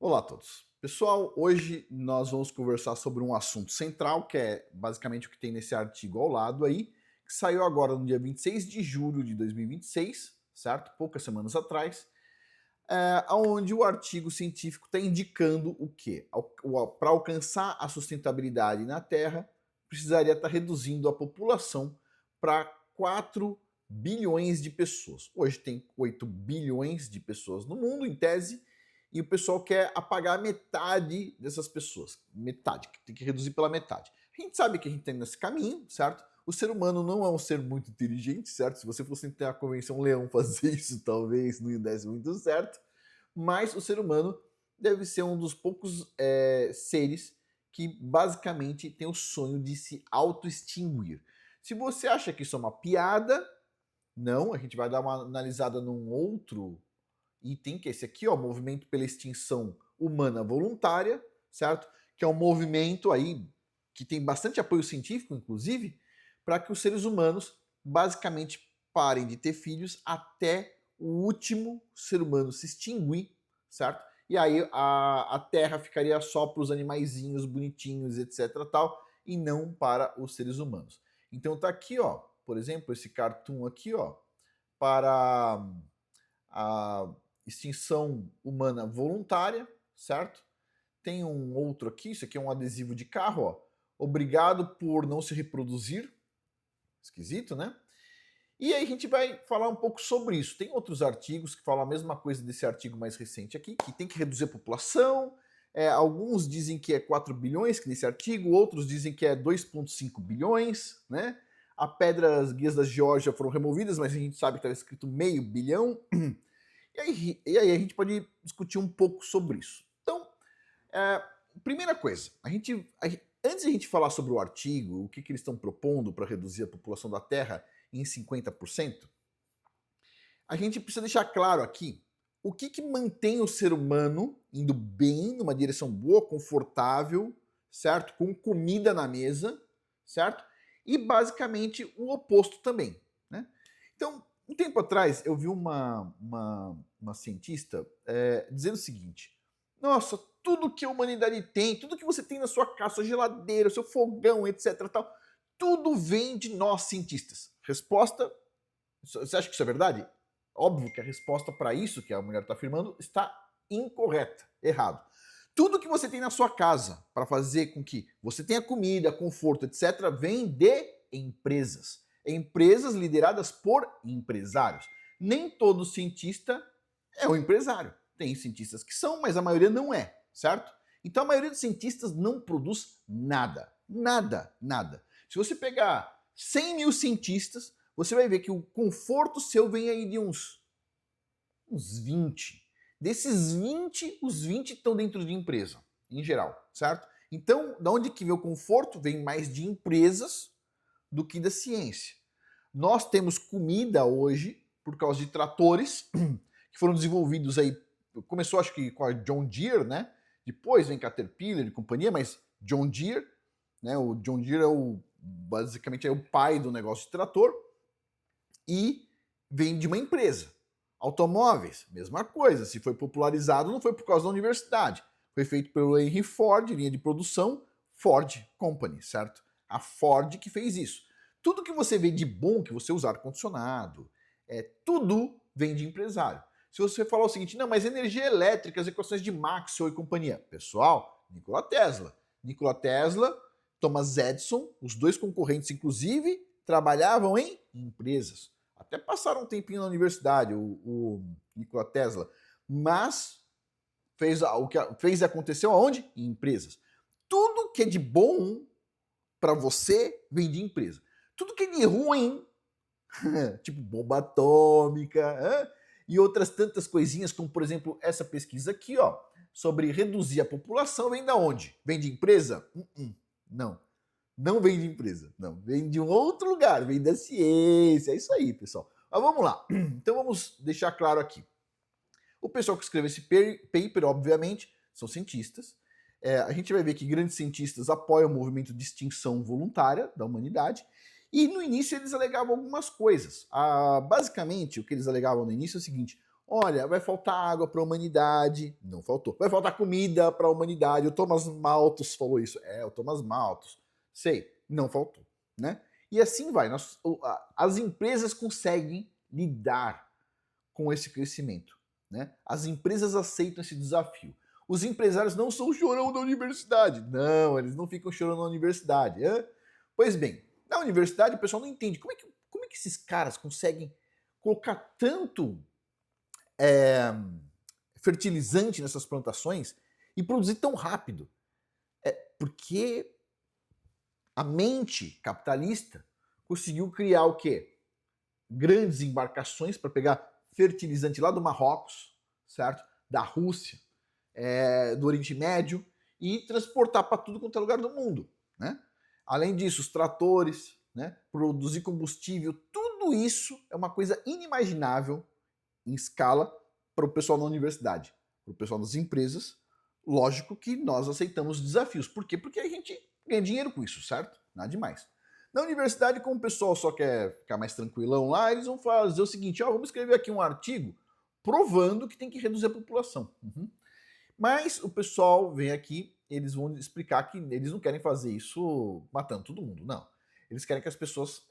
Olá a todos. Pessoal, hoje nós vamos conversar sobre um assunto central, que é basicamente o que tem nesse artigo ao lado aí, que saiu agora no dia 26 de julho de 2026, certo? Poucas semanas atrás, onde o artigo científico está indicando o quê? Para alcançar a sustentabilidade na Terra, precisaria estar reduzindo a população para 4 bilhões de pessoas. Hoje tem 8 bilhões de pessoas no mundo, em tese, e o pessoal quer apagar metade dessas pessoas. Metade, tem que reduzir pela metade. A gente sabe que a gente está nesse caminho, certo? O ser humano não é um ser muito inteligente, certo? Se você fosse ter a convenção leão fazer isso, talvez não desse muito certo. Mas o ser humano deve ser um dos poucos seres que basicamente tem o sonho de se auto-extinguir. Se você acha que isso é uma piada, não, a gente vai dar uma analisada num outro item, que é esse aqui, ó, Movimento pela Extinção Humana Voluntária, certo? Que é um movimento aí que tem bastante apoio científico, inclusive, para que os seres humanos basicamente parem de ter filhos até o último ser humano se extinguir, certo? E aí a Terra ficaria só para os animaizinhos bonitinhos, etc, tal, e não para os seres humanos. Então tá aqui, ó, por exemplo, esse cartoon aqui, ó, para a extinção humana voluntária, certo? Tem um outro aqui, isso aqui é um adesivo de carro, ó. Obrigado por não se reproduzir. Esquisito, né? E aí a gente vai falar um pouco sobre isso. Tem outros artigos que falam a mesma coisa desse artigo mais recente aqui, que tem que reduzir a população. Alguns dizem que é 4 bilhões, que nesse artigo, outros dizem que é 2,5 bilhões, né? As pedras guias da Geórgia foram removidas, mas a gente sabe que estava escrito meio bilhão. E aí a gente pode discutir um pouco sobre isso. Então, primeira coisa, antes de a gente falar sobre o artigo, o que eles estão propondo para reduzir a população da Terra em 50%, a gente precisa deixar claro aqui o que mantém o ser humano indo bem, numa direção boa, confortável, certo? Com comida na mesa, certo? E basicamente o oposto também, né? Então, um tempo atrás eu vi uma cientista dizendo o seguinte: nossa, tudo que a humanidade tem, tudo que você tem na sua casa, sua geladeira, seu fogão, etc, tal, tudo vem de nós cientistas. Resposta: você acha que isso é verdade? Óbvio que a resposta para isso que a mulher está afirmando está incorreta, errado. Tudo que você tem na sua casa para fazer com que você tenha comida, conforto, etc, vem de empresas. Empresas lideradas por empresários. Nem todo cientista é um empresário. Tem cientistas que são, mas a maioria não é, certo? Então a maioria dos cientistas não produz nada. Nada, nada. Se você pegar 100 mil cientistas, você vai ver que o conforto seu vem aí de uns 20. Desses 20, os 20 estão dentro de empresa, em geral, certo? Então, da onde que vem o conforto? Vem mais de empresas do que da ciência. Nós temos comida hoje por causa de tratores que foram desenvolvidos aí, começou acho que com a John Deere, né? Depois vem Caterpillar e companhia, mas John Deere, né? O John Deere basicamente é o pai do negócio de trator e vem de uma empresa. Automóveis, mesma coisa. Se foi popularizado, não foi por causa da universidade. Foi feito pelo Henry Ford, linha de produção, Ford Company, certo? A Ford que fez isso. Tudo que você vê de bom, que você usa ar-condicionado, tudo vem de empresário. Se você falar o seguinte, não, mas energia elétrica, as equações de Maxwell e companhia. Pessoal, Nikola Tesla. Nikola Tesla, Thomas Edison, os dois concorrentes, inclusive, trabalhavam em empresas. Até passaram um tempinho na universidade, o Nikola Tesla. Mas o que fez e aconteceu aonde? Em empresas. Tudo que é de bom para você vem de empresa. Tudo que é de ruim, tipo bomba atômica, e outras tantas coisinhas, como por exemplo essa pesquisa aqui, ó, sobre reduzir a população, vem da onde? Vem de empresa? Não. Não vem de empresa, não. Vem de um outro lugar, vem da ciência. É isso aí, pessoal. Mas vamos lá. Então vamos deixar claro aqui. O pessoal que escreveu esse paper, obviamente, são cientistas. A gente vai ver que grandes cientistas apoiam o movimento de extinção voluntária da humanidade. E no início eles alegavam algumas coisas. Basicamente, o que eles alegavam no início é o seguinte: Olha, vai faltar água para a humanidade. Não faltou. Vai faltar comida para a humanidade. O Thomas Malthus falou isso. É, o Thomas Malthus. Sei, não faltou, né? E assim vai. As empresas conseguem lidar com esse crescimento, né? As empresas aceitam esse desafio. Os empresários não são o chorão da universidade. Não, eles não ficam chorando na universidade. Pois bem, na universidade o pessoal não entende como é que esses caras conseguem colocar tanto fertilizante nessas plantações e produzir tão rápido. Porque a mente capitalista conseguiu criar o quê? Grandes embarcações para pegar fertilizante lá do Marrocos, certo? Da Rússia, do Oriente Médio e transportar para tudo quanto é lugar do mundo, né? Além disso, os tratores, né? Produzir combustível, tudo isso é uma coisa inimaginável em escala para o pessoal da universidade, para o pessoal das empresas. Lógico que nós aceitamos desafios. Por quê? Porque a gente ganha dinheiro com isso, certo? Nada demais. Na universidade, como o pessoal só quer ficar mais tranquilão lá, eles vão fazer o seguinte, vamos escrever aqui um artigo provando que tem que reduzir a população. Mas o pessoal vem aqui, eles vão explicar que eles não querem fazer isso matando todo mundo, não. Eles querem que as pessoas,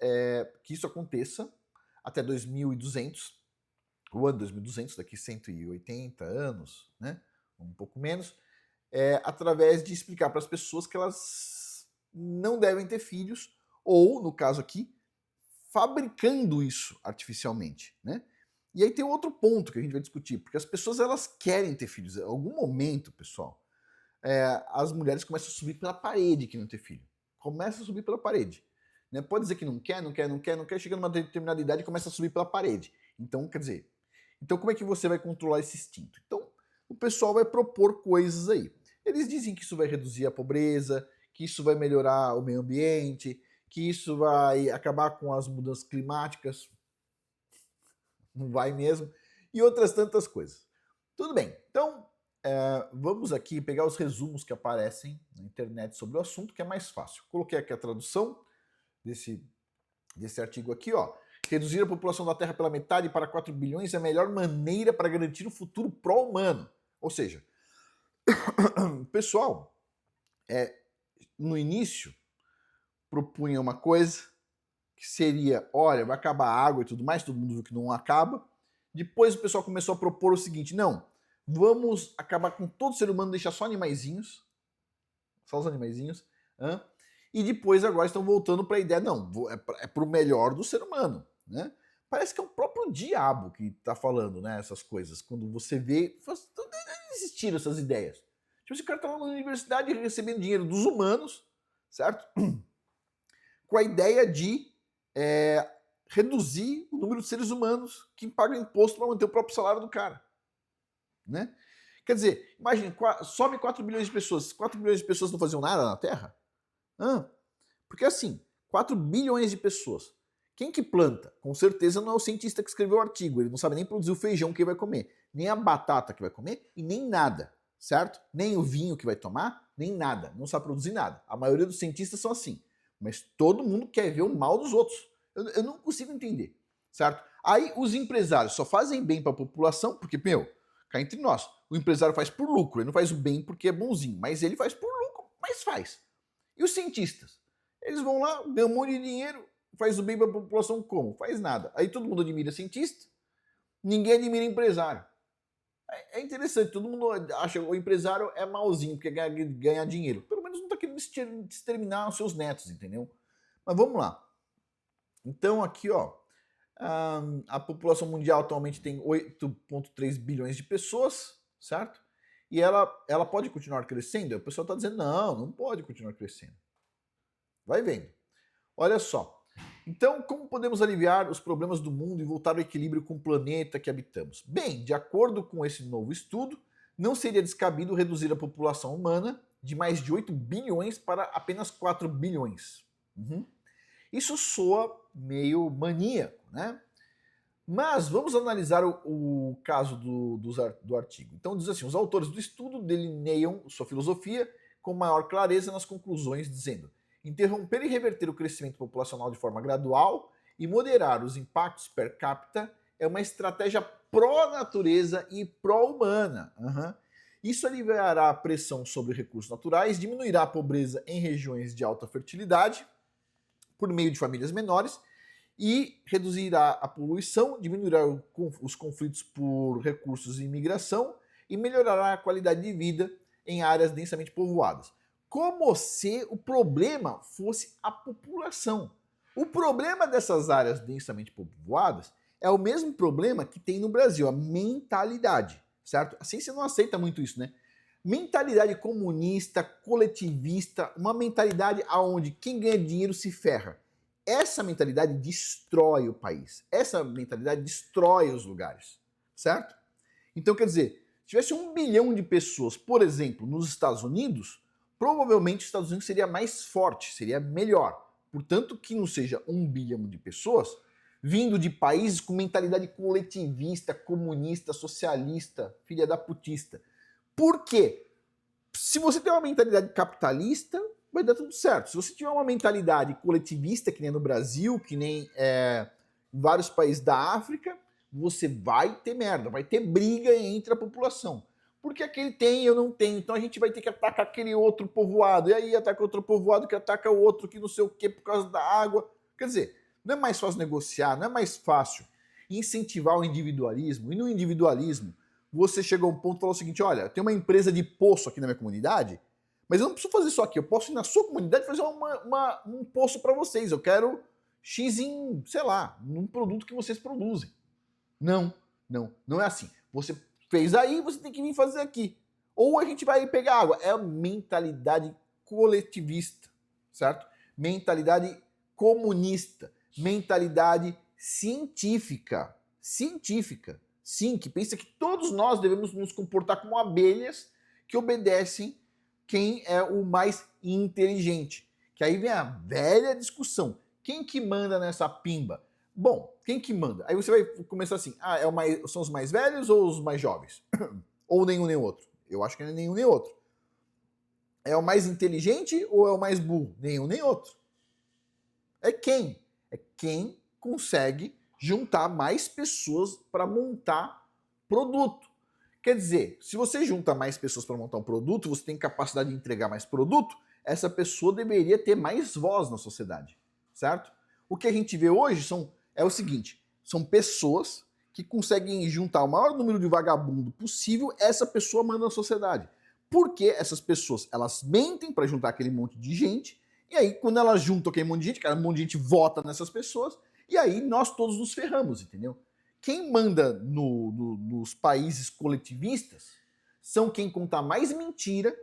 que isso aconteça até 2200, o ano 2200, daqui 180 anos, né? Um pouco menos, através de explicar para as pessoas que elas não devem ter filhos, ou, no caso aqui, fabricando isso artificialmente, né? E aí tem outro ponto que a gente vai discutir, porque as pessoas elas querem ter filhos. Em algum momento, pessoal, as mulheres começam a subir pela parede que não ter filho. Começa a subir pela parede. Né? Pode dizer que não quer, chega numa determinada idade e começa a subir pela parede. Então, quer dizer, como é que você vai controlar esse instinto? Então, o pessoal vai propor coisas aí. Eles dizem que isso vai reduzir a pobreza, que isso vai melhorar o meio ambiente, que isso vai acabar com as mudanças climáticas. Não vai mesmo. E outras tantas coisas. Tudo bem. Então, vamos aqui pegar os resumos que aparecem na internet sobre o assunto, que é mais fácil. Coloquei aqui a tradução desse artigo aqui, ó. Reduzir a população da Terra pela metade para 4 bilhões é a melhor maneira para garantir um futuro pró-humano. Ou seja, o pessoal, no início, propunha uma coisa que seria, olha, vai acabar a água e tudo mais, todo mundo viu que não acaba. Depois o pessoal começou a propor o seguinte, não, vamos acabar com todo ser humano, deixar só animaizinhos, só os animaizinhos, e depois agora estão voltando para a ideia, não, é para o melhor do ser humano, né? Parece que é o próprio diabo que está falando, né, essas coisas, quando você vê, existiram essesse ideias. Tipo, esse cara está lá na universidade recebendo dinheiro dos humanos, certo? Com a ideia de reduzir o número de seres humanos que pagam imposto para manter o próprio salário do cara. Né? Quer dizer, imagine, sobe 4 bilhões de pessoas. 4 bilhões de pessoas não faziam nada na Terra? Porque assim, 4 bilhões de pessoas. Quem que planta? Com certeza não é o cientista que escreveu o artigo. Ele não sabe nem produzir o feijão que ele vai comer, nem a batata que vai comer e nem nada, certo? Nem o vinho que vai tomar, nem nada. Não sabe produzir nada. A maioria dos cientistas são assim. Mas todo mundo quer ver o mal dos outros. Eu não consigo entender, certo? Aí os empresários só fazem bem para a população, porque, cá entre nós, o empresário faz por lucro, ele não faz o bem porque é bonzinho, mas ele faz por lucro, mas faz. E os cientistas? Eles vão lá, ganham um monte de dinheiro, faz o bem para a população como? Faz nada. Aí todo mundo admira cientista, ninguém admira empresário. É interessante, todo mundo acha que o empresário é malzinho, porque ganha dinheiro. Pelo menos não está querendo exterminar os seus netos, entendeu? Mas vamos lá. Então aqui, ó, a população mundial atualmente tem 8,3 bilhões de pessoas, certo? E ela pode continuar crescendo? O pessoal está dizendo, não pode continuar crescendo. Vai vendo. Olha só. Então, como podemos aliviar os problemas do mundo e voltar ao equilíbrio com o planeta que habitamos? Bem, de acordo com esse novo estudo, não seria descabido reduzir a população humana de mais de 8 bilhões para apenas 4 bilhões. Isso soa meio maníaco, né? Mas vamos analisar o caso do artigo. Então diz assim, os autores do estudo delineiam sua filosofia com maior clareza nas conclusões, dizendo: interromper e reverter o crescimento populacional de forma gradual e moderar os impactos per capita é uma estratégia pró-natureza e pró-humana. Isso aliviará a pressão sobre recursos naturais, diminuirá a pobreza em regiões de alta fertilidade, por meio de famílias menores, e reduzirá a poluição, diminuirá os conflitos por recursos e imigração e melhorará a qualidade de vida em áreas densamente povoadas. Como se o problema fosse a população. O problema dessas áreas densamente povoadas é o mesmo problema que tem no Brasil, a mentalidade, certo? A ciência não aceita muito isso, né? Mentalidade comunista, coletivista, uma mentalidade onde quem ganha dinheiro se ferra. Essa mentalidade destrói o país. Essa mentalidade destrói os lugares, certo? Então, quer dizer, se tivesse 1 bilhão de pessoas, por exemplo, nos Estados Unidos, provavelmente os Estados Unidos seria mais forte, seria melhor. Portanto, que não seja 1 bilhão de pessoas vindo de países com mentalidade coletivista, comunista, socialista, filha da putista. Por quê? Se você tem uma mentalidade capitalista, vai dar tudo certo. Se você tiver uma mentalidade coletivista, que nem no Brasil, que nem em vários países da África, você vai ter merda, vai ter briga entre a população. Porque aquele tem, eu não tenho, então a gente vai ter que atacar aquele outro povoado, e aí ataca outro povoado que ataca o outro que não sei o que por causa da água. Quer dizer, não é mais fácil negociar, não é mais fácil incentivar o individualismo, e no individualismo você chegou a um ponto e falou o seguinte, olha, tem uma empresa de poço aqui na minha comunidade, mas eu não preciso fazer isso aqui, eu posso ir na sua comunidade e fazer um poço para vocês, eu quero X em, sei lá, num produto que vocês produzem. Não é assim. Você fez aí, você tem que vir fazer aqui. Ou a gente vai pegar água. É a mentalidade coletivista, certo? Mentalidade comunista, mentalidade científica. Científica. Sim, que pensa que todos nós devemos nos comportar como abelhas que obedecem quem é o mais inteligente. Que aí vem a velha discussão. Quem que manda nessa pimba? Bom, quem que manda? Aí você vai começar assim, são os mais velhos ou os mais jovens? Ou nenhum nem outro? Eu acho que não é nenhum nem outro. É o mais inteligente ou é o mais burro? Nenhum nem outro. É quem? É quem consegue juntar mais pessoas para montar produto. Quer dizer, se você junta mais pessoas para montar um produto, você tem capacidade de entregar mais produto, essa pessoa deveria ter mais voz na sociedade, certo? O que a gente vê hoje é o seguinte, são pessoas que conseguem juntar o maior número de vagabundo possível, essa pessoa manda na sociedade. Porque essas pessoas, elas mentem para juntar aquele monte de gente, e aí quando elas juntam aquele monte de gente vota nessas pessoas, e aí nós todos nos ferramos, entendeu? Quem manda nos países coletivistas são quem conta mais mentira,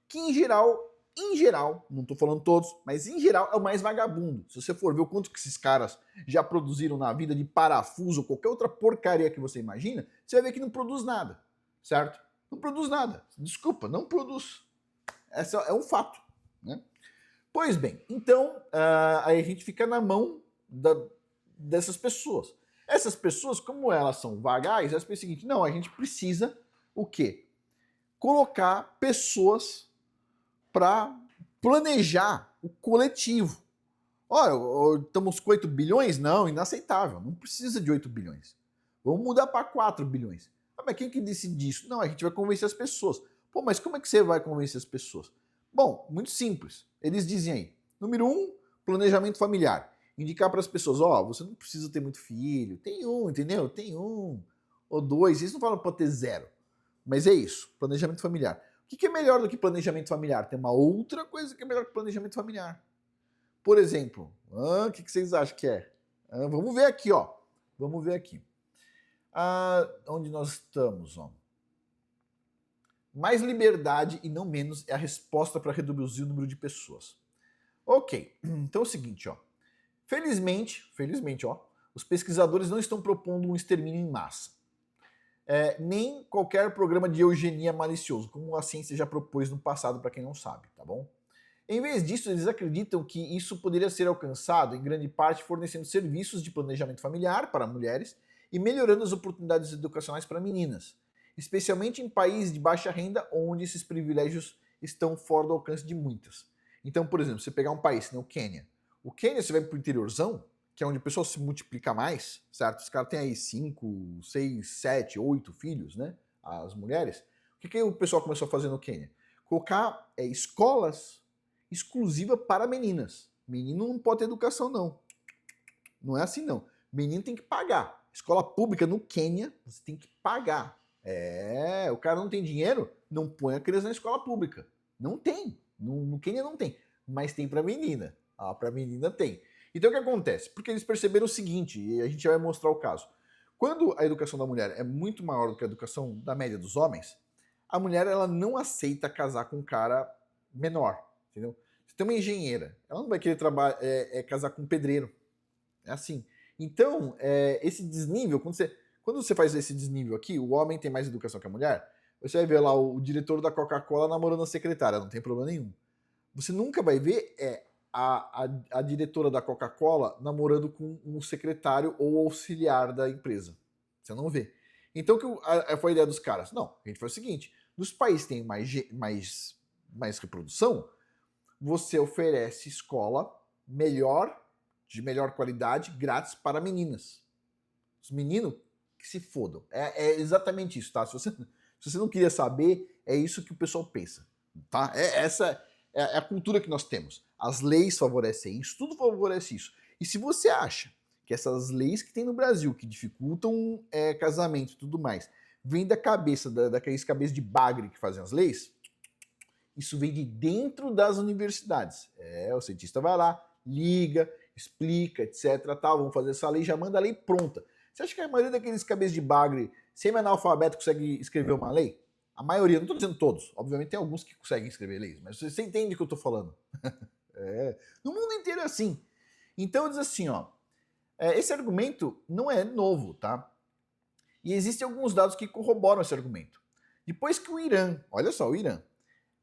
que em geral, não estou falando todos, mas em geral é o mais vagabundo. Se você for ver o quanto que esses caras já produziram na vida de parafuso ou qualquer outra porcaria que você imagina, você vai ver que não produz nada, certo? Não produz nada. Desculpa, não produz. Esse é um fato, né? Pois bem, então aí a gente fica na mão dessas pessoas. Essas pessoas, como elas são vagais, elas pensam o seguinte, não, a gente precisa o quê? Colocar pessoas para planejar o coletivo. Olha, estamos com 8 bilhões? Não, inaceitável. Não precisa de 8 bilhões. Vamos mudar para 4 bilhões. Mas quem que decide isso? Não, a gente vai convencer as pessoas. Pô, mas como é que você vai convencer as pessoas? Bom, muito simples. Eles dizem aí, número 1, planejamento familiar. Indicar para as pessoas, você não precisa ter muito filho. Tem um, entendeu? Tem um ou 2. Eles não falam para ter 0. Mas é isso, planejamento familiar. O que é melhor do que planejamento familiar? Tem uma outra coisa que é melhor que planejamento familiar. Por exemplo, o que vocês acham que é? Vamos ver aqui, ó. Vamos ver aqui. Onde nós estamos, ó. Mais liberdade e não menos é a resposta para reduzir o número de pessoas. Ok, então é o seguinte, ó. Felizmente, ó, os pesquisadores não estão propondo um extermínio em massa. Nem qualquer programa de eugenia malicioso, como a ciência já propôs no passado, para quem não sabe, tá bom? Em vez disso, eles acreditam que isso poderia ser alcançado, em grande parte, fornecendo serviços de planejamento familiar para mulheres e melhorando as oportunidades educacionais para meninas, especialmente em países de baixa renda, onde esses privilégios estão fora do alcance de muitas. Então, por exemplo, você pegar um país, né, o Quênia. O Quênia, você vai para o interiorzão, que é onde a pessoa se multiplica mais, certo? Os caras têm aí 5, 6, 7, 8 filhos, né? As mulheres. O que o pessoal começou a fazer no Quênia? Colocar escolas exclusivas para meninas. Menino não pode ter educação, não. Não é assim, não. Menino tem que pagar. Escola pública no Quênia, você tem que pagar. O cara não tem dinheiro, não põe a criança na escola pública. Não tem. No Quênia não tem. Mas tem para menina. Para menina tem. Então o que acontece? Porque eles perceberam o seguinte, e a gente vai mostrar o caso. Quando a educação da mulher é muito maior do que a educação da média dos homens, a mulher ela não aceita casar com um cara menor, entendeu? Você tem uma engenheira, ela não vai querer casar com um pedreiro. É assim. Então, esse desnível, quando você faz esse desnível aqui, o homem tem mais educação que a mulher, você vai ver lá o diretor da Coca-Cola namorando a secretária, não tem problema nenhum. Você nunca vai ver a diretora da Coca-Cola namorando com um secretário ou auxiliar da empresa. Você não vê. Então, foi a ideia dos caras? Não, a gente faz o seguinte, nos países que têm mais reprodução, você oferece escola de melhor qualidade, grátis para meninas. Os meninos que se fodam. É exatamente isso, tá? Se você não queria saber, é isso que o pessoal pensa, tá? Essa é a cultura que nós temos. As leis favorecem isso, tudo favorece isso. E se você acha que essas leis que tem no Brasil, que dificultam casamento e tudo mais, vem da cabeça, daqueles cabeças de bagre que fazem as leis, isso vem de dentro das universidades. O cientista vai lá, liga, explica, etc. Tal, vamos fazer essa lei, já manda a lei pronta. Você acha que a maioria daqueles cabeças de bagre, semi-analfabeto, consegue escrever uma lei? A maioria, não estou dizendo todos, obviamente tem alguns que conseguem escrever leis, mas você entende o que eu estou falando. No mundo inteiro é assim. Então diz assim, ó, esse argumento não é novo, tá? E existem alguns dados que corroboram esse argumento. Depois que o Irã, olha só, o Irã,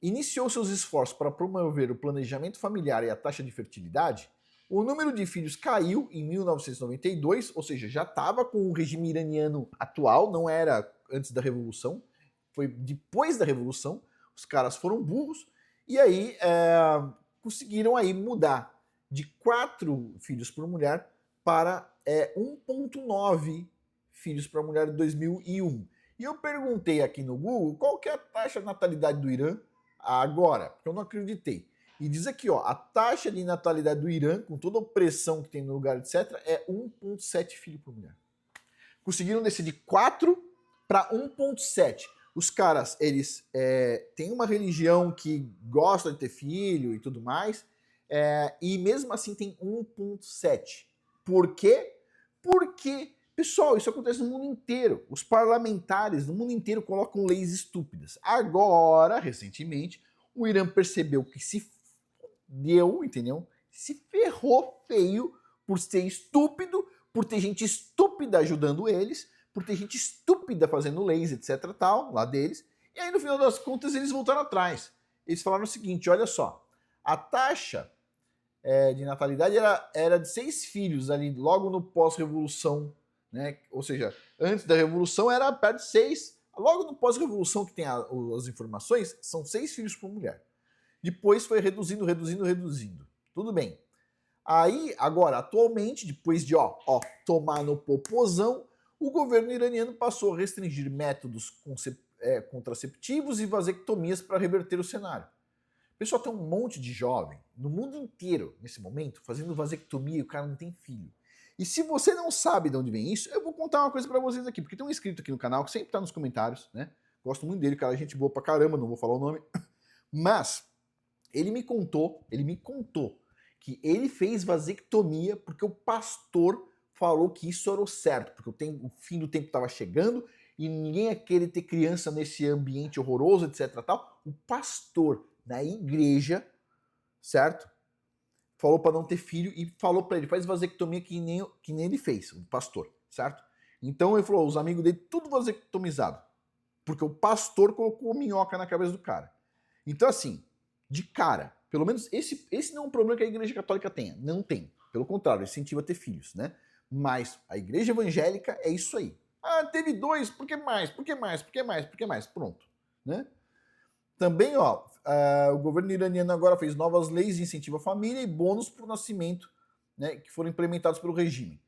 iniciou seus esforços para promover o planejamento familiar e a taxa de fertilidade, o número de filhos caiu em 1992, ou seja, já estava com o regime iraniano atual, não era antes da Revolução, foi depois da Revolução, os caras foram burros, e aí conseguiram aí mudar de 4 filhos por mulher para 1,9 filhos para mulher em 2001. E eu perguntei aqui no Google qual que é a taxa de natalidade do Irã agora, porque eu não acreditei. E diz aqui, ó, a taxa de natalidade do Irã, com toda a opressão que tem no lugar, etc., é 1,7 filhos por mulher. Conseguiram descer de 4 para 1,7. Os caras, eles têm uma religião que gosta de ter filho e tudo mais, e mesmo assim tem 1,7. Por quê? Porque, pessoal, isso acontece no mundo inteiro. Os parlamentares no mundo inteiro colocam leis estúpidas. Agora, recentemente, o Irã percebeu que se deu, entendeu? Se ferrou feio por ser estúpido, por ter gente estúpida ajudando eles, por ter gente estúpida fazendo leis, etc, tal, lá deles. E aí, no final das contas, eles voltaram atrás. Eles falaram o seguinte, olha só, a taxa de natalidade era de 6 filhos ali, logo no pós-revolução, né? Ou seja, antes da revolução era perto de 6, logo no pós-revolução que tem as informações, são 6 filhos por mulher. Depois foi reduzindo. Tudo bem. Aí, agora, atualmente, depois de tomar no popozão, o governo iraniano passou a restringir métodos contraceptivos e vasectomias para reverter o cenário. Pessoal, tem um monte de jovem no mundo inteiro, nesse momento, fazendo vasectomia e o cara não tem filho. E se você não sabe de onde vem isso, eu vou contar uma coisa para vocês aqui, porque tem um inscrito aqui no canal que sempre tá nos comentários, né? Gosto muito dele, cara, é gente boa pra caramba, não vou falar o nome. Mas ele me contou que ele fez vasectomia porque o pastor falou que isso era o certo, porque o fim do tempo estava chegando e ninguém ia querer ter criança nesse ambiente horroroso, etc. Tal. O pastor na igreja, certo? Falou para não ter filho e falou para ele, faz vasectomia que nem ele fez, o pastor, certo? Então ele falou, os amigos dele, tudo vasectomizado. Porque o pastor colocou minhoca na cabeça do cara. Então assim, de cara, pelo menos esse não é um problema que a igreja católica tenha, não tem. Pelo contrário, incentiva a ter filhos, né? Mas a igreja evangélica é isso aí. Ah, teve 2, por que mais? Por que mais? Por que mais? Por que mais? Pronto, né? Também, o governo iraniano agora fez novas leis de incentivo à família e bônus para o nascimento né, que foram implementados pelo regime.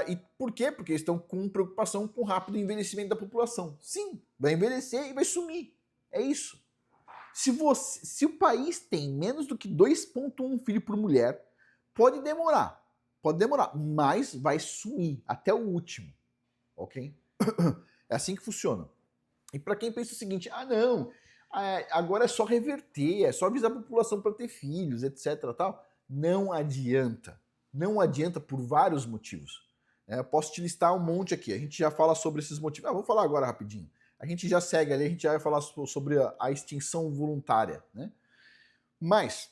E por quê? Porque eles estão com preocupação com o rápido envelhecimento da população. Sim, vai envelhecer e vai sumir. É isso. Se o país tem menos do que 2,1 filho por mulher, pode demorar, mas vai sumir até o último, ok? É assim que funciona. E para quem pensa o seguinte, não, agora é só reverter, é só avisar a população para ter filhos, etc. Tal, não adianta. Não adianta por vários motivos. Eu posso te listar um monte aqui, a gente já fala sobre esses motivos. Vou falar agora rapidinho. A gente já segue ali, a gente já vai falar sobre a extinção voluntária, né? Mas,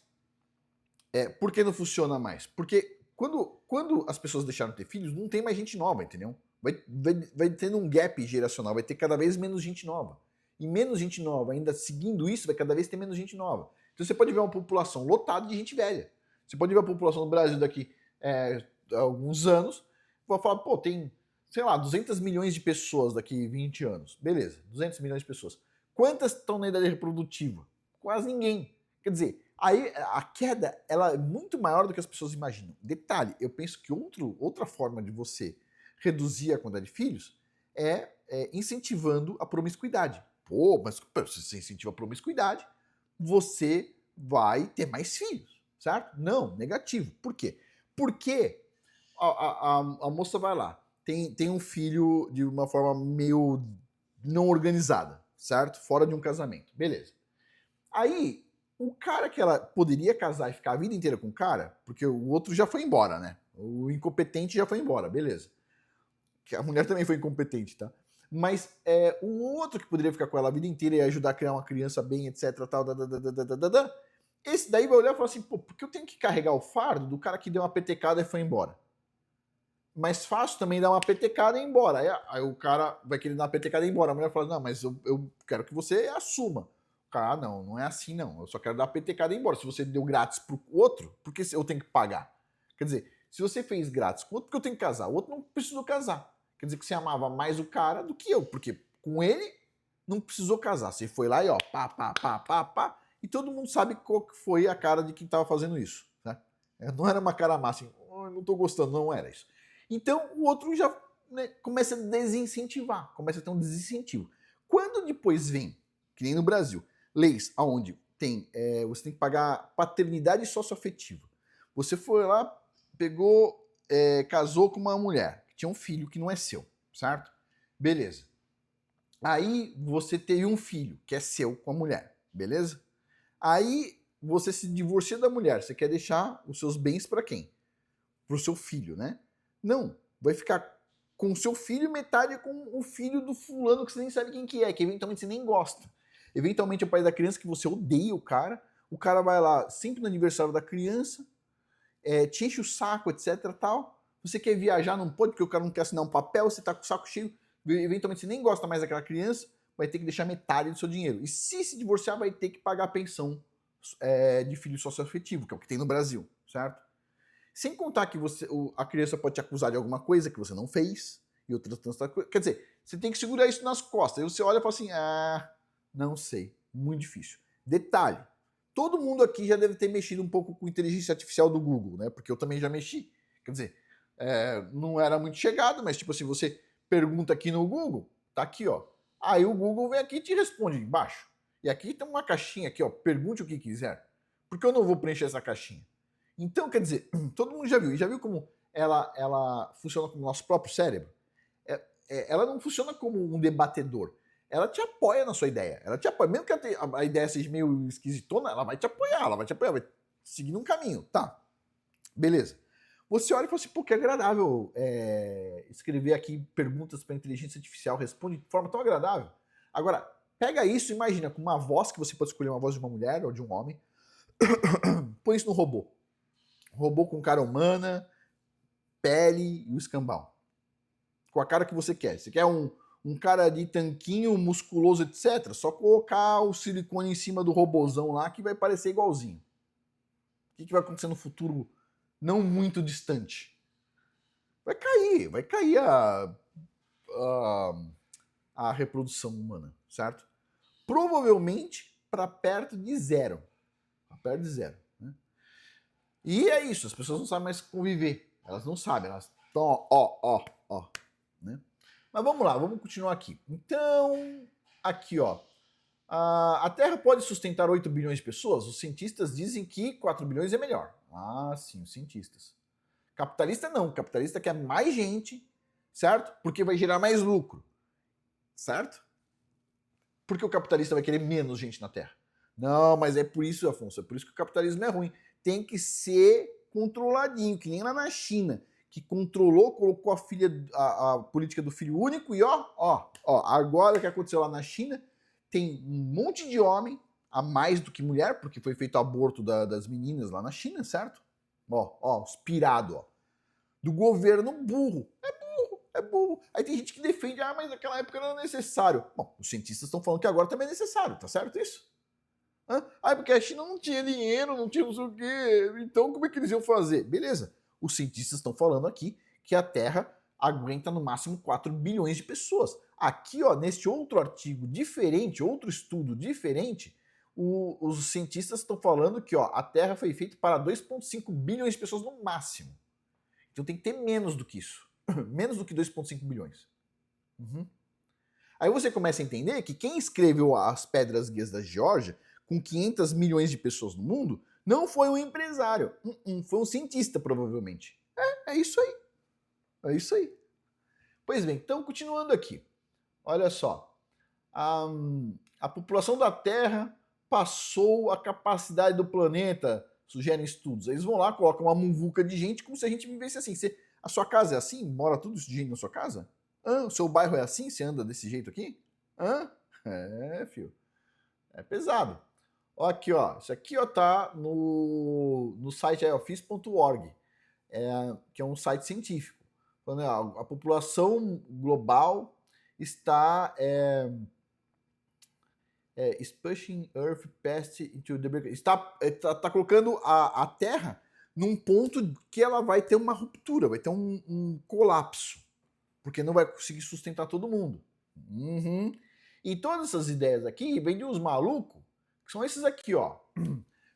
por que não funciona mais? Porque quando as pessoas deixaram de ter filhos, não tem mais gente nova, entendeu? Vai tendo um gap geracional, vai ter cada vez menos gente nova. E menos gente nova, ainda seguindo isso, vai cada vez ter menos gente nova. Então você pode ver uma população lotada de gente velha. Você pode ver a população do Brasil daqui alguns anos, vai falar, pô, tem, sei lá, 200 milhões de pessoas daqui 20 anos. Beleza, 200 milhões de pessoas. Quantas estão na idade reprodutiva? Quase ninguém. Quer dizer, aí a queda ela é muito maior do que as pessoas imaginam. Detalhe, eu penso que outra forma de você reduzir a quantidade de filhos é incentivando a promiscuidade. Pô, mas se você incentiva a promiscuidade, você vai ter mais filhos, certo? Não, negativo. Por quê? Porque a moça vai lá, tem um filho de uma forma meio não organizada, certo? Fora de um casamento. Beleza. Aí, o cara que ela poderia casar e ficar a vida inteira com o cara, porque o outro já foi embora, né? O incompetente já foi embora, beleza. Que a mulher também foi incompetente, tá? Mas o outro que poderia ficar com ela a vida inteira e ajudar a criar uma criança bem, etc, tal, esse daí vai olhar e falar assim, pô, porque eu tenho que carregar o fardo do cara que deu uma petecada e foi embora? Mais fácil também dar uma petecada e ir embora. Aí o cara vai querer dar uma petecada e ir embora. A mulher fala, não, mas eu quero que você assuma. O cara, não é assim não. Eu só quero dar uma petecada e ir embora. Se você deu grátis pro outro, por que eu tenho que pagar? Quer dizer, se você fez grátis com o outro, porque eu tenho que casar? O outro não precisou casar. Quer dizer que você amava mais o cara do que eu, porque com ele não precisou casar. Você foi lá e ó, pá. E todo mundo sabe qual foi a cara de quem tava fazendo isso. Né? Não era uma cara massa, assim, oh, não tô gostando, não era isso. Então o outro já começa a desincentivar, começa a ter um desincentivo. Quando depois vem, que nem no Brasil, leis onde você tem que pagar paternidade socioafetiva. Você foi lá, pegou, casou com uma mulher, que tinha um filho que não é seu, certo? Beleza. Aí você teve um filho que é seu com a mulher, beleza? Aí você se divorcia da mulher, você quer deixar os seus bens para quem? Pro seu filho, né? Não, vai ficar com o seu filho metade com o filho do fulano que você nem sabe quem que eventualmente você nem gosta. Eventualmente é o pai da criança que você odeia o cara vai lá sempre no aniversário da criança, te enche o saco, etc, tal. Você quer viajar, não pode, porque o cara não quer assinar um papel, você tá com o saco cheio, eventualmente você nem gosta mais daquela criança, vai ter que deixar metade do seu dinheiro. E se divorciar, vai ter que pagar a pensão de filho socioafetivo, que é o que tem no Brasil, certo? Sem contar que a criança pode te acusar de alguma coisa que você não fez, e outras coisas. Quer dizer, você tem que segurar isso nas costas. Aí você olha e fala assim, não sei, muito difícil. Detalhe, todo mundo aqui já deve ter mexido um pouco com inteligência artificial do Google, né? Porque eu também já mexi. Quer dizer, não era muito chegado, mas tipo assim, você pergunta aqui no Google, tá aqui, ó. Aí o Google vem aqui e te responde embaixo. E aqui tem uma caixinha aqui, ó, pergunte o que quiser. Por que eu não vou preencher essa caixinha? Então, quer dizer, todo mundo já viu como ela funciona como o nosso próprio cérebro? Ela não funciona como um debatedor. Ela te apoia na sua ideia. Ela te apoia. Mesmo que a ideia seja meio esquisitona, ela vai te apoiar, vai seguir um caminho. Tá, beleza. Você olha e fala assim, pô, que agradável escrever aqui perguntas para inteligência artificial, responde de forma tão agradável. Agora, pega isso e imagina com uma voz, que você pode escolher uma voz de uma mulher ou de um homem, põe isso no robô. Robô com cara humana, pele e o escambau. Com a cara que você quer. Você quer um cara de tanquinho, musculoso, etc. Só colocar o silicone em cima do robozão lá que vai parecer igualzinho. O que vai acontecer no futuro não muito distante? Vai cair a reprodução humana, certo? Provavelmente para perto de zero. Perto de zero. E é isso, as pessoas não sabem mais conviver. Elas não sabem, elas estão ó, né? Mas vamos lá, vamos continuar aqui. Então, aqui ó, a Terra pode sustentar 8 bilhões de pessoas? Os cientistas dizem que 4 bilhões é melhor. Ah, sim, os cientistas. Capitalista não, capitalista quer mais gente, certo? Porque vai gerar mais lucro, certo? Porque o capitalista vai querer menos gente na Terra. Não, mas é por isso, Afonso, é por isso que o capitalismo é ruim. Tem que ser controladinho, que nem lá na China, que controlou, colocou a política do filho único e agora o que aconteceu lá na China, tem um monte de homem, a mais do que mulher, porque foi feito aborto das meninas lá na China, certo? Os pirado, ó. Do governo burro. É burro. Aí tem gente que defende, mas naquela época não era necessário. Bom, os cientistas estão falando que agora também é necessário, tá certo isso? Porque a China não tinha dinheiro, não tinha não sei o quê, então como é que eles iam fazer? Beleza. Os cientistas estão falando aqui que a Terra aguenta no máximo 4 bilhões de pessoas. Aqui, ó, neste outro artigo diferente, outro estudo diferente, os cientistas estão falando que ó, a Terra foi feita para 2,5 bilhões de pessoas no máximo. Então tem que ter menos do que isso. Menos do que 2,5 bilhões. Aí você começa a entender que quem escreveu as Pedras Guias da Geórgia, com 500 milhões de pessoas no mundo, não foi um empresário. Foi um cientista, provavelmente. É isso aí. É isso aí. Pois bem, então continuando aqui. Olha só. A população da Terra passou a capacidade do planeta, sugerem estudos. Eles vão lá, colocam uma muvuca de gente como se a gente vivesse assim. A sua casa é assim? Mora tudo isso de gente na sua casa? O seu bairro é assim? Você anda desse jeito aqui? Filho. É pesado. Ó, aqui, ó. Isso aqui, ó, tá no site office.org, que é um site científico. Falando, a população global está pushing Earth past into the... Está colocando a Terra num ponto que ela vai ter uma ruptura, vai ter um colapso, porque não vai conseguir sustentar todo mundo. E todas essas ideias aqui vêm de uns malucos, que são esses aqui, ó.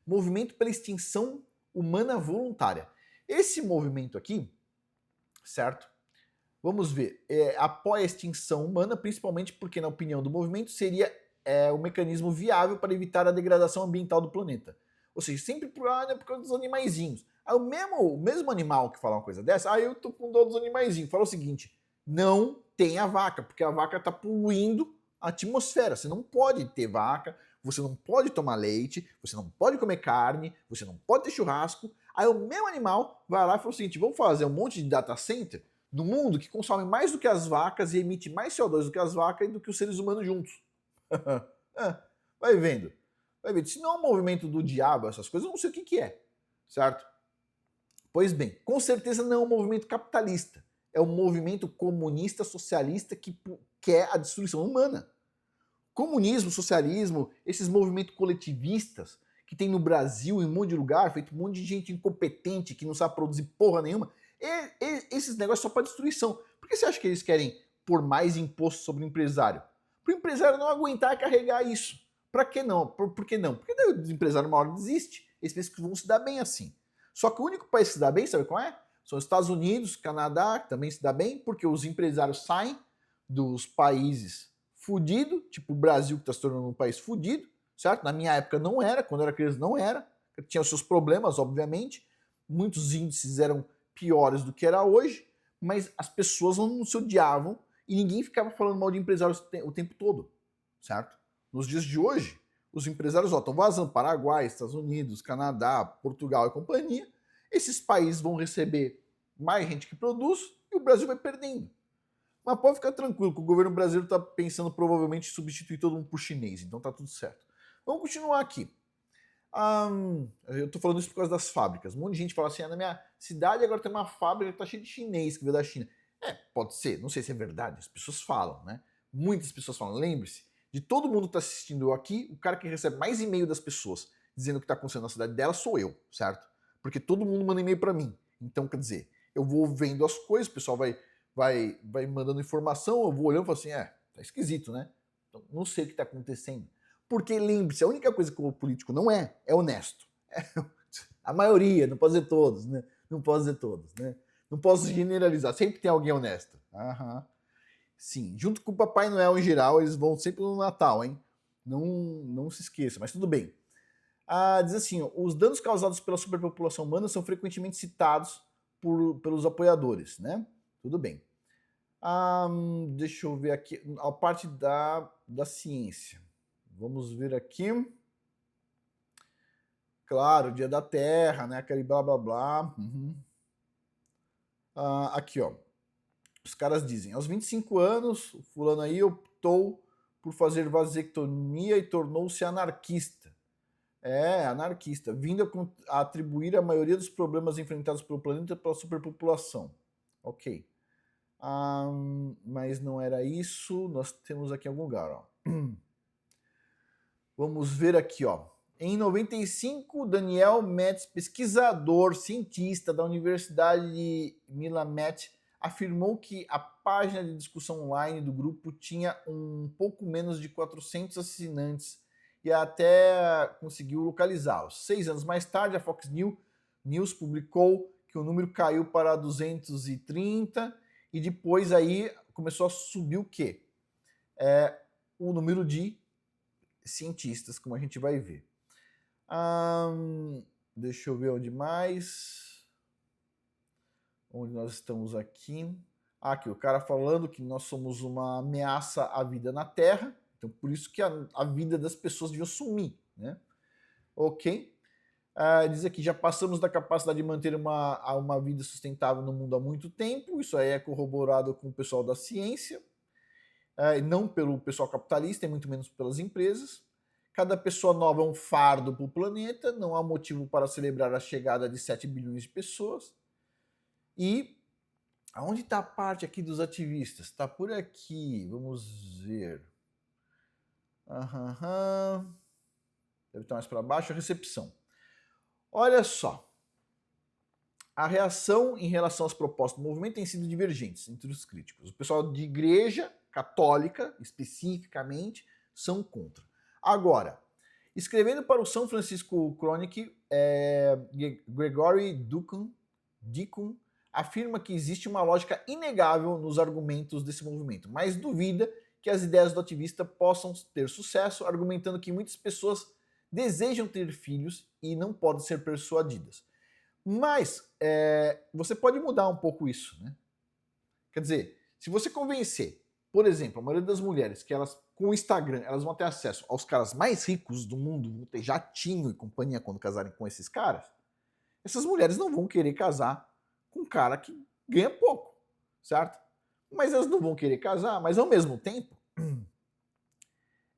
Movimento pela Extinção Humana Voluntária. Esse movimento aqui, certo? Vamos ver, apoia a extinção humana, principalmente porque, na opinião do movimento, seria um mecanismo viável para evitar a degradação ambiental do planeta. Ou seja, sempre por causa dos animaizinhos. Aí o mesmo animal que fala uma coisa dessa, eu tô com dó dos animaizinhos, fala o seguinte: não tem a vaca, porque a vaca está poluindo a atmosfera. Você não pode ter vaca, você não pode tomar leite, você não pode comer carne, você não pode ter churrasco. Aí o mesmo animal vai lá e fala o seguinte: vamos fazer um monte de data center no mundo que consome mais do que as vacas e emite mais CO2 do que as vacas e do que os seres humanos juntos. Vai vendo. Vai vendo. Se não é um movimento do diabo, essas coisas, eu não sei o que é. Certo? Pois bem, com certeza não é um movimento capitalista. É um movimento comunista, socialista que quer a destruição humana. Comunismo, socialismo, esses movimentos coletivistas que tem no Brasil, em um monte de lugar, feito um monte de gente incompetente que não sabe produzir porra nenhuma, esses negócios só para destruição. Por que você acha que eles querem pôr mais imposto sobre o empresário? Para o empresário não aguentar carregar isso. Para que não? Por que não? Porque daí o empresário uma hora desiste. Eles pensam que vão se dar bem assim. Só que o único país que se dá bem, sabe qual é? São os Estados Unidos, Canadá, que também se dá bem, porque os empresários saem dos países fudidos, tipo o Brasil, que está se tornando um país fudido, certo? Na minha época não era, quando eu era criança não era. Tinha os seus problemas, obviamente. Muitos índices eram piores do que era hoje, mas as pessoas não se odiavam e ninguém ficava falando mal de empresários o tempo todo, certo? Nos dias de hoje, os empresários estão vazando Paraguai, Estados Unidos, Canadá, Portugal e companhia. Esses países vão receber mais gente que produz e o Brasil vai perdendo. Mas pode ficar tranquilo que o governo brasileiro está pensando provavelmente em substituir todo mundo por chinês, então tá tudo certo. Vamos continuar aqui. Eu tô falando isso por causa das fábricas. Um monte de gente fala assim, na minha cidade agora tem uma fábrica que tá cheia de chinês que veio da China. Pode ser, não sei se é verdade, as pessoas falam, né? Muitas pessoas falam. Lembre-se, de todo mundo que tá assistindo aqui, o cara que recebe mais e-mail das pessoas dizendo o que tá acontecendo na cidade dela sou eu, certo? Porque todo mundo manda e-mail para mim. Então, quer dizer, eu vou vendo as coisas, o pessoal vai mandando informação, eu vou olhando e falo assim, tá esquisito, né? Então, não sei o que tá acontecendo. Porque lembre-se, a única coisa que o político não é honesto. A maioria, não posso dizer todos, né? Não posso dizer todos, né? Não posso generalizar, sempre tem alguém honesto. Aham. Sim, junto com o Papai Noel em geral, eles vão sempre no Natal, hein? Não se esqueça, mas tudo bem. Diz assim, ó, os danos causados pela superpopulação humana são frequentemente citados pelos apoiadores, né? Tudo bem. Deixa eu ver aqui, a parte da ciência. Vamos ver aqui. Claro, Dia da Terra, né? Aquele blá blá blá. Uhum. Aqui, ó. Os caras dizem, aos 25 anos, o fulano aí optou por fazer vasectomia e tornou-se anarquista. Anarquista, vindo a atribuir a maioria dos problemas enfrentados pelo planeta pela superpopulação. Ok. Mas não era isso, nós temos aqui em algum lugar, ó. Vamos ver aqui, ó. Em 95, Daniel Metz, pesquisador, cientista da Universidade de Willamette, afirmou que a página de discussão online do grupo tinha um pouco menos de 400 assinantes e até conseguiu localizá-los. 6 anos mais tarde, a Fox News publicou que o número caiu para 230 e depois aí começou a subir o quê? O número de cientistas, como a gente vai ver. Deixa eu ver onde mais. Onde nós estamos aqui. Aqui, o cara falando que nós somos uma ameaça à vida na Terra. Então, por isso que a vida das pessoas devia sumir, né? Ok. Diz aqui, já passamos da capacidade de manter uma vida sustentável no mundo há muito tempo. Isso aí é corroborado com o pessoal da ciência. Não pelo pessoal capitalista, e muito menos pelas empresas. Cada pessoa nova é um fardo para o planeta. Não há motivo para celebrar a chegada de 7 bilhões de pessoas. E aonde está a parte aqui dos ativistas? Está por aqui, vamos ver. Deve estar mais para baixo, a recepção. Olha só. A reação em relação às propostas do movimento tem sido divergentes entre os críticos. O pessoal de igreja católica, especificamente, são contra. Agora, escrevendo para o São Francisco Chronicle, Gregory Deacon afirma que existe uma lógica inegável nos argumentos desse movimento, mas duvida que as ideias do ativista possam ter sucesso, argumentando que muitas pessoas desejam ter filhos e não podem ser persuadidas. Mas você pode mudar um pouco isso, né? Quer dizer, se você convencer, por exemplo, a maioria das mulheres que elas, com o Instagram, elas vão ter acesso aos caras mais ricos do mundo, vão ter jatinho e companhia quando casarem com esses caras, essas mulheres não vão querer casar com um cara que ganha pouco, certo? Mas elas não vão querer casar, mas ao mesmo tempo,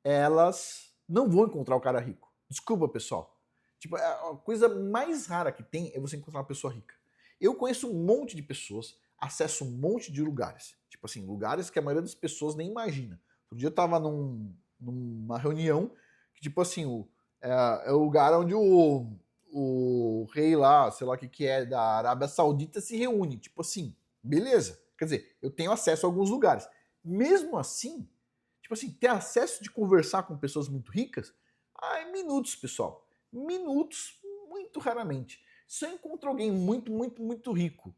elas não vão encontrar o cara rico. Desculpa, pessoal. Tipo, a coisa mais rara que tem é você encontrar uma pessoa rica. Eu conheço um monte de pessoas, acesso um monte de lugares. Tipo assim, lugares que a maioria das pessoas nem imagina. Outro dia eu tava numa reunião que, tipo assim, é o lugar onde o rei lá, sei lá o que é, da Arábia Saudita se reúne. Tipo assim, beleza. Quer dizer, eu tenho acesso a alguns lugares. Mesmo assim, tipo assim, ter acesso de conversar com pessoas muito ricas, minutos, pessoal. Minutos, muito raramente. Se eu encontro alguém muito, muito, muito rico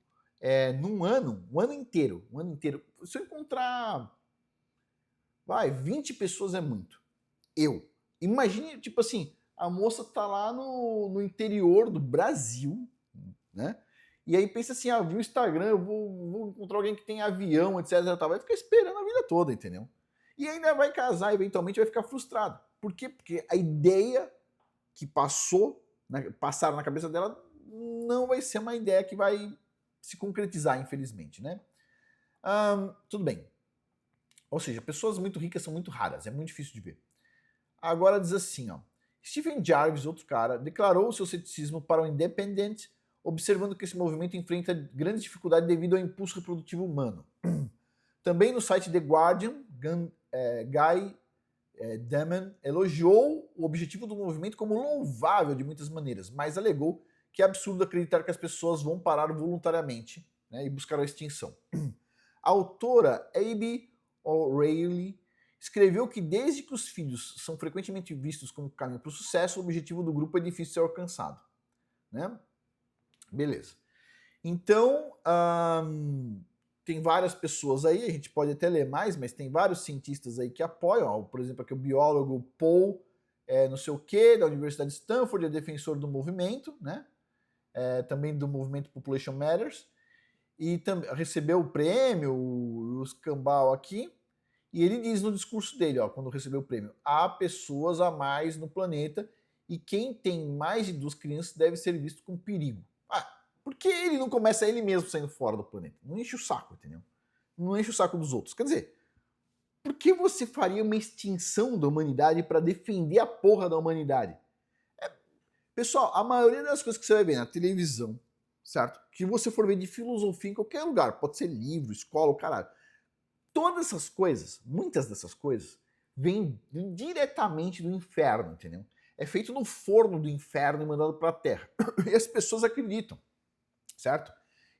num ano, um ano inteiro, se eu encontrar, 20 pessoas é muito. Imagine, tipo assim, a moça tá lá no interior do Brasil, né? E aí pensa assim, viu o Instagram, eu vou encontrar alguém que tem avião, etc. Vai ficar esperando a vida toda, entendeu? E ainda vai casar, eventualmente vai ficar frustrado. Por quê? Porque a ideia que passaram na cabeça dela não vai ser uma ideia que vai se concretizar, infelizmente, né? Tudo bem. Ou seja, pessoas muito ricas são muito raras, é muito difícil de ver. Agora diz assim, ó. Stephen Jarvis, outro cara, declarou o seu ceticismo para o Independent, observando que esse movimento enfrenta grandes dificuldades devido ao impulso reprodutivo humano. Também no site The Guardian, Guy Damon elogiou o objetivo do movimento como louvável de muitas maneiras, mas alegou que é absurdo acreditar que as pessoas vão parar voluntariamente, né, e buscar a extinção. A autora Abby O'Reilly escreveu que desde que os filhos são frequentemente vistos como caminho para o sucesso, o objetivo do grupo é difícil de ser alcançado. né? Beleza. Então, tem várias pessoas aí, a gente pode até ler mais, mas tem vários cientistas aí que apoiam. Ó, por exemplo, aqui o biólogo Paul, não sei o quê, da Universidade de Stanford, é defensor do movimento, né? Também do movimento Population Matters, e recebeu o prêmio, o escambau aqui, e ele diz no discurso dele, ó, quando recebeu o prêmio, há pessoas a mais no planeta e quem tem mais de 2 crianças deve ser visto com perigo. Por que ele não começa ele mesmo saindo fora do planeta? Não enche o saco, entendeu? Não enche o saco dos outros. Quer dizer, por que você faria uma extinção da humanidade para defender a porra da humanidade? Pessoal, a maioria das coisas que você vai ver na televisão, certo? Que você for ver de filosofia em qualquer lugar, pode ser livro, escola, o caralho. Todas essas coisas, muitas dessas coisas, vêm diretamente do inferno, entendeu? É feito no forno do inferno e mandado para a terra. E as pessoas acreditam, certo?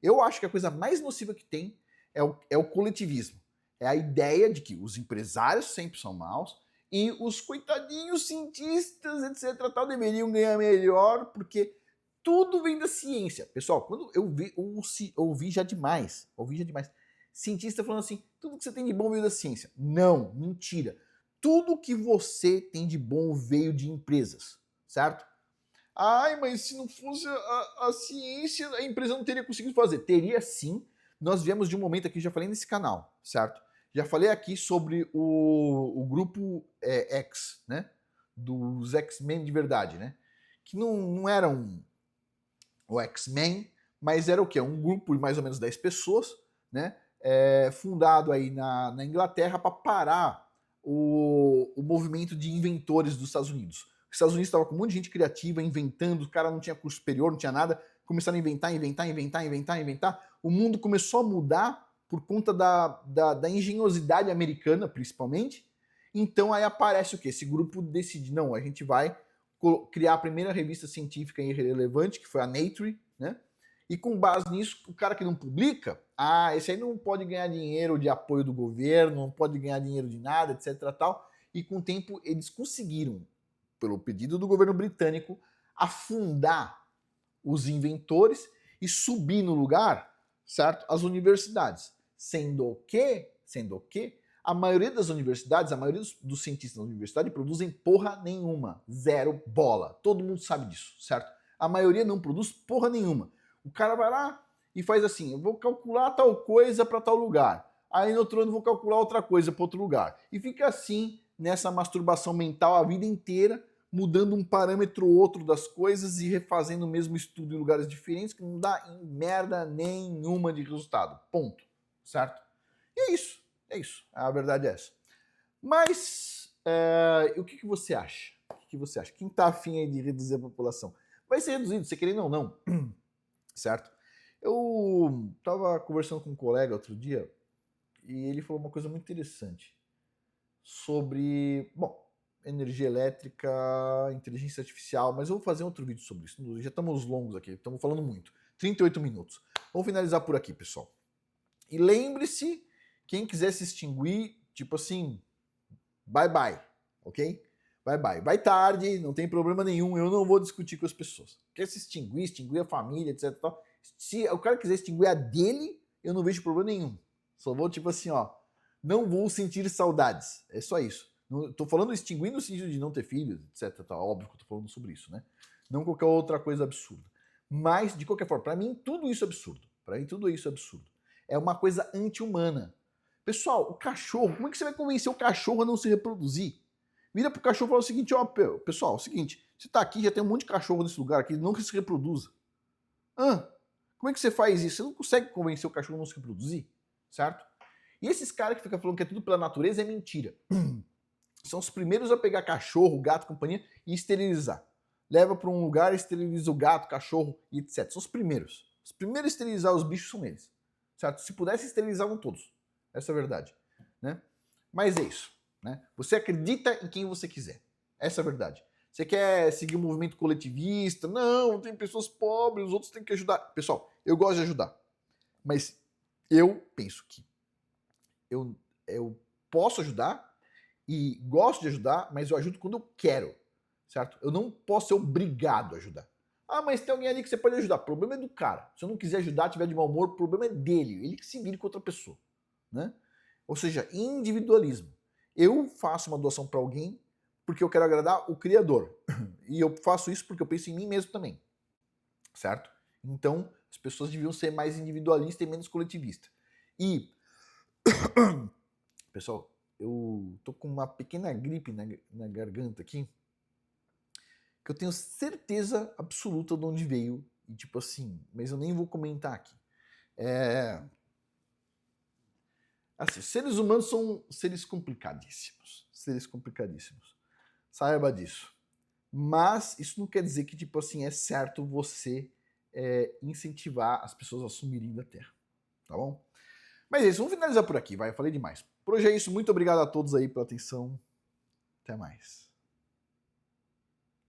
Eu acho que a coisa mais nociva que tem é o coletivismo. É a ideia de que os empresários sempre são maus e os coitadinhos cientistas, etc., tal, deveriam ganhar melhor, porque tudo vem da ciência. Pessoal, quando eu ouvi já demais, cientista falando assim, tudo que você tem de bom veio da ciência. Não, mentira. Tudo que você tem de bom veio de empresas, certo? Ai, mas se não fosse a ciência, a empresa não teria conseguido fazer. Teria sim. Nós viemos de um momento aqui, já falei nesse canal, certo? Já falei aqui sobre o grupo X, né? Dos X-Men de verdade, né? Que não eram o X-Men, mas era o quê? Um grupo de mais ou menos 10 pessoas, né? Fundado aí na Inglaterra para parar o movimento de inventores dos Estados Unidos. Os Estados Unidos estava com um monte de gente criativa, inventando, o cara não tinha curso superior, não tinha nada, começaram a inventar. O mundo começou a mudar por conta da engenhosidade americana, principalmente. Então aí aparece o quê? Esse grupo decide, não, a gente vai criar a primeira revista científica irrelevante, que foi a Nature, né? E com base nisso, o cara que não publica, esse aí não pode ganhar dinheiro de apoio do governo, não pode ganhar dinheiro de nada, etc. tal. E com o tempo eles conseguiram, pelo pedido do governo britânico, afundar os inventores e subir no lugar, certo? As universidades. Sendo que a maioria das universidades, a maioria dos cientistas da universidade produzem porra nenhuma. Zero bola. Todo mundo sabe disso, certo? A maioria não produz porra nenhuma. O cara vai lá e faz assim, eu vou calcular tal coisa para tal lugar. Aí no outro ano eu vou calcular outra coisa para outro lugar. E fica assim, nessa masturbação mental a vida inteira, mudando um parâmetro ou outro das coisas e refazendo o mesmo estudo em lugares diferentes que não dá em merda nenhuma de resultado. Ponto. Certo? E é isso. É isso. A verdade é essa. Mas, o que você acha? O que você acha? Quem tá afim aí de reduzir a população? Vai ser reduzido, você querendo ou não. Certo? Eu tava conversando com um colega outro dia e ele falou uma coisa muito interessante sobre, energia elétrica, inteligência artificial, mas eu vou fazer outro vídeo sobre isso. Já estamos longos aqui, estamos falando muito. 38 minutos. Vamos finalizar por aqui, pessoal. E lembre-se, quem quiser se extinguir, tipo assim, bye bye, ok? Bye bye. Vai tarde, não tem problema nenhum, eu não vou discutir com as pessoas. Quer se extinguir a família, etc. Tal. Se o cara quiser extinguir a dele, eu não vejo problema nenhum. Só vou, tipo assim, não vou sentir saudades. É só isso. Não, tô falando extinguir no sentido de não ter filhos, etc. Tal. Óbvio que eu tô falando sobre isso, né? Não qualquer outra coisa absurda. Mas, de qualquer forma, para mim, tudo isso é absurdo. Para mim, tudo isso é absurdo. É uma coisa anti-humana. Pessoal, o cachorro, como é que você vai convencer o cachorro a não se reproduzir? Vira pro cachorro e fala o seguinte, pessoal, é o seguinte, você tá aqui, já tem um monte de cachorro nesse lugar aqui, não que se reproduza. Como é que você faz isso? Você não consegue convencer o cachorro a não se reproduzir, certo? E esses caras que ficam falando que é tudo pela natureza é mentira. São os primeiros a pegar cachorro, gato, companhia e esterilizar. Leva para um lugar, esteriliza o gato, cachorro e etc. São os primeiros. Os primeiros a esterilizar os bichos são eles. Certo? Se pudesse, esterilizavam todos. Essa é a verdade. Né? Mas é isso. Né? Você acredita em quem você quiser. Essa é a verdade. Você quer seguir um movimento coletivista? Não, tem pessoas pobres, os outros têm que ajudar. Pessoal, eu gosto de ajudar. Mas eu penso que eu posso ajudar e gosto de ajudar, mas eu ajudo quando eu quero. Certo? Eu não posso ser obrigado a ajudar. Ah, mas tem alguém ali que você pode ajudar. O problema é do cara. Se eu não quiser ajudar, tiver de mau humor, o problema é dele. Ele que se vire com outra pessoa, né? Ou seja, individualismo. Eu faço uma doação para alguém porque eu quero agradar o Criador. E eu faço isso porque eu penso em mim mesmo também. Certo? Então, as pessoas deviam ser mais individualistas e menos coletivistas. E, pessoal, eu tô com uma pequena gripe na garganta aqui, que eu tenho certeza absoluta de onde veio. E tipo assim, mas eu nem vou comentar aqui. Assim, seres humanos são seres complicadíssimos. Seres complicadíssimos. Saiba disso. Mas isso não quer dizer que, tipo assim, é certo você incentivar as pessoas a assumirem da Terra. Tá bom? Mas é isso, vamos finalizar por aqui, vai. Eu falei demais. Por hoje é isso. Muito obrigado a todos aí pela atenção. Até mais.